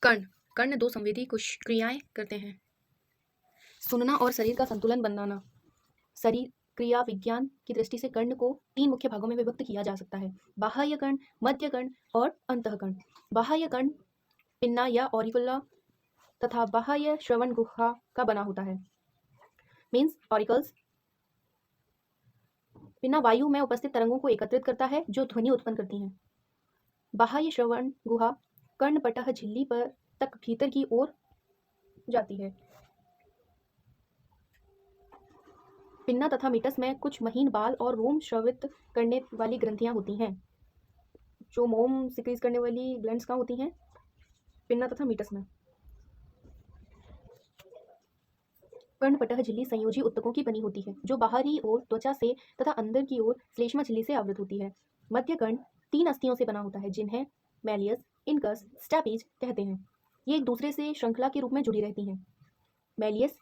कर्ण कर्ण दो संवेदी क्रियाएं करते हैं। सुनना और शरीर का संतुलन बनाना। शरीर क्रिया विज्ञान की दृष्टि से कर्ण को 3 मुख्य भागों में विभक्त किया जा सकता है, बाह्य कर्ण, मध्य कर्ण और अंतःकर्ण। बाह्य कर्ण पिन्ना या ऑरिकुला तथा बाह्य श्रवण गुहा का बना होता है, मीन्स ऑरिकल्स। पिन्ना वायु में उपस्थित तरंगों को एकत्रित करता है जो ध्वनि उत्पन्न करती हैं। बाह्य श्रवण गुहा कर्णपटह झिल्ली पर तक भीतर की ओर जाती है। पिन्ना तथा मीटस में कुछ महीन बाल और रोम स्रावित करने वाली ग्रंथियां होती हैं। जो मोम सिक्रीज करने वाली ग्लैंड्स कहाँ होती हैं? पिन्ना तथा मीटस में। कर्णपटह झिल्ली संयोजी उत्तकों की बनी होती है जो बाहरी ओर त्वचा से तथा अंदर की ओर श्लेष्मा झिल्ली से आवृत होती है। मध्य कर्ण 3 अस्थियों से बना होता है जिन्हें मैलियस, इनकस, स्टैपीज कहते हैं। ये एक दूसरे से श्रृंखला के रूप में जुड़ी रहती हैं। मैलियस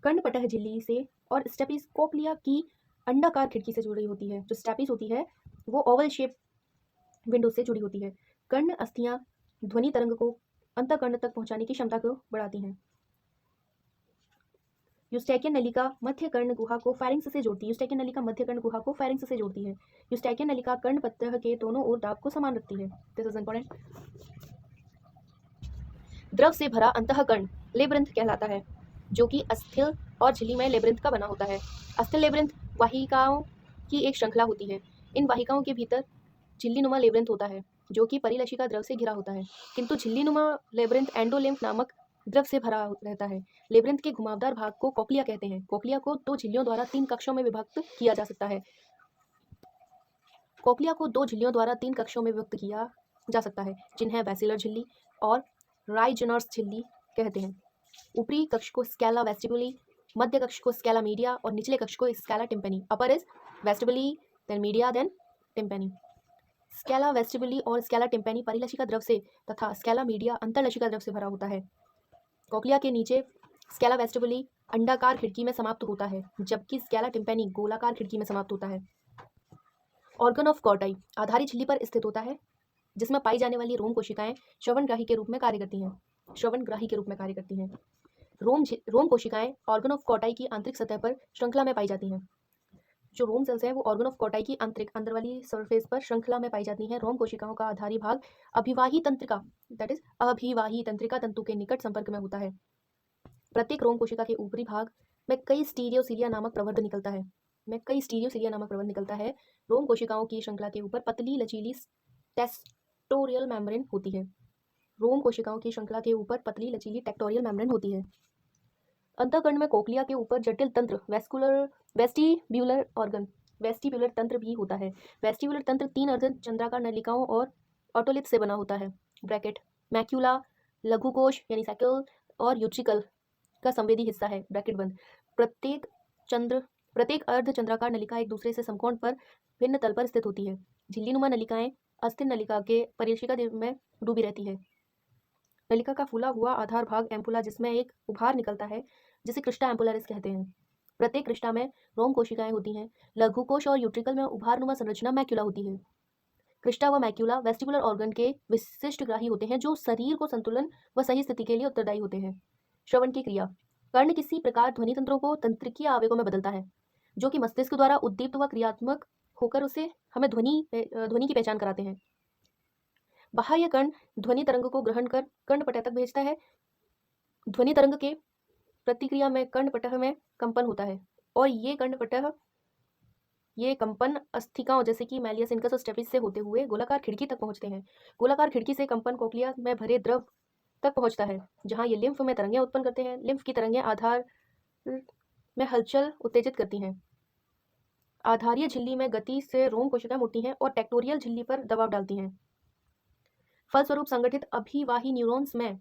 कर्णपटह झिल्ली से और स्टेपीज कोक्लिया की अंडाकार खिड़की से जुड़ी होती है। जो स्टेपीज होती है वो ओवल शेप विंडो से जुड़ी होती है। कर्ण अस्थियां ध्वनि तरंग को अंतःकर्ण तक पहुंचाने की क्षमता को बढ़ाती हैं। यूस्टैकियन नलिका मध्य कर्ण गुहा को फेरिंक्स से जोड़ती है। यूस्टैकियन नलिका मध्य कर्ण गुहा को फेरिंक्स से जोड़ती है। यूस्टैकियन नलिका कर्णपटह के दोनों ओर दाब को समान रखती है। This is important. द्रव से भरा अंतःकर्ण लेब्रिंथ कहलाता है जो कि अस्थिल और झिल्लीमय लेब्रिंथ का बना होता है। अस्थिल लेब्रिंथ वाहिकाओं की एक श्रृंखला होती है। इन वाहिकाओं के भीतर झिल्लीनुमा लेब्रिंथ होता है जो कि परिलशिका द्रव से घिरा होता है, किंतु झिल्लीनुमा लेब्रिंथ एंडोलिम्फ नामक द्रव से भरा रहता है। लेब्रिंथ के घुमावदार भाग को कोक्लिया कहते हैं। कोक्लिया को 2 झिल्लियों द्वारा 3 कक्षों में विभक्त किया जा सकता है। कोक्लिया को 2 झिल्लियों द्वारा 3 कक्षों में विभक्त किया जा सकता है जिन्हें बैसिलर झिल्ली और राइजनर्स झिल्ली कहते हैं। ऊपरी कक्ष को स्कैला वेस्टिबुली, मध्य कक्ष को स्कैला मीडिया और निचले कक्ष को scala tympani. Upper is vestibuli, then media, then tympani. Scala vestibuli और स्कैला टिम्पेनी परिलशिका द्रव से तथा स्कैला मीडिया अंतरलशिका द्रव से भरा होता है। कोक्लिया के नीचे स्कैला वेस्टिबुली अंडाकार खिड़की में समाप्त होता है जबकि स्कैला टिम्पेनी गोलाकार खिड़की में समाप्त होता है। ऑर्गन ऑफ कॉर्टाई आधारी झिल्ली पर स्थित होता है जिसमें पाई जाने वाली रोम कोशिकाएं श्रवणग्राही के रूप में कार्य करती हैं। रोम कोशिकाएं ऑर्गन ऑफ कॉर्टाई की आंतरिक सतह पर श्रृंखला में पाई जाती हैं। जो रोम सेल्स हैं वो ऑर्गन ऑफ कॉर्टाई की आंतरिक अंदर वाली सरफेस पर श्रृंखला में पाई जाती हैं। रोम कोशिकाओं का आधारी भाग अभिवाही तंत्रिका दैट इज अभिवाही तंत्रिका तंतु के निकट संपर्क में होता है। प्रत्येक रोम कोशिका के ऊपरी भाग में कई स्टीरियोसिलिया नामक प्रवर्ध निकलता है। रोम कोशिकाओं की श्रृंखला के ऊपर पतली लचीली टेक्टोरियल मेम्ब्रेन होती है। अंतःकर्ण में कोक्लिया के ऊपर जटिल तंत्र वेस्टिब्यूलर तंत्र भी होता है। वेस्टिब्यूलर तंत्र 3 अर्धचंद्राकार नलिकाओं और ऑटोलिथ से बना होता है ब्रैकेट। मैक्यूला लघुकोश यानी सैकल और यूट्रिकल का संवेदी हिस्सा है ब्रैकेट बंद। प्रत्येक अर्धचंद्राकार नलिका एक दूसरे से समकोण पर भिन्न तल पर स्थित होती है। झिल्लीनुमा नलिकाएं अस्थिर नलिका के परिलशिका में डूबी रहती है। नलिका का फूला हुआ आधार भाग एम्पुला जिसमें एक उभार निकलता है जिसे क्रिस्टा एम्पुलरिस कहते हैं। प्रत्येक क्रिस्टा में रोम कोशिकाएं होती हैं। लघुकोश और यूट्रिकल में उभारनुमा संरचना मैक्यूला होती है। क्रिस्टा व मैक्यूला वेस्टिबुलर ऑर्गन के विशिष्ट ग्राही होते हैं जो शरीर को संतुलन व सही स्थिति के लिए उत्तरदायी होते हैं। श्रवण की क्रिया कर्ण किसी प्रकार ध्वनि तंत्रों को तंत्रिकीय आवेगों में बदलता है जो कि मस्तिष्क द्वारा उद्दीप्त व क्रियात्मक होकर उसे हमें ध्वनि की पहचान कराते हैं। बाह्य कर्ण ध्वनि तरंग को ग्रहण कर कर्णपटह तक भेजता है। ध्वनि तरंग के प्रतिक्रिया में कर्णपटह में कंपन होता है और ये कंपन अस्थिकाओं जैसे कि मैलियस, इनकस और स्टेपिस से होते हुए गोलाकार खिड़की तक पहुंचते हैं। गोलाकार खिड़की से कंपन कोक्लिया में भरे द्रव तक पहुंचता है जहां ये लिम्फ में तरंगें उत्पन्न करते हैं। लिम्फ की तरंगें आधार में हलचल उत्तेजित करती हैं। आधारीय झिल्ली में गति से रोम कोशिकाएं मुड़ती हैं और टेक्टोरियल झिल्ली पर दबाव डालती हैं। फलस्वरूप संगठित अभिवाही न्यूरॉन्स में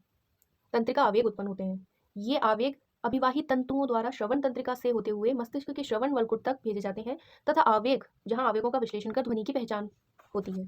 तंत्रिका आवेग उत्पन्न होते हैं। ये आवेग अभिवाही तंतुओं द्वारा श्रवण तंत्रिका से होते हुए मस्तिष्क के श्रवण वल्कुट तक भेजे जाते हैं तथा जहां आवेगों का विश्लेषण कर ध्वनि की पहचान होती है।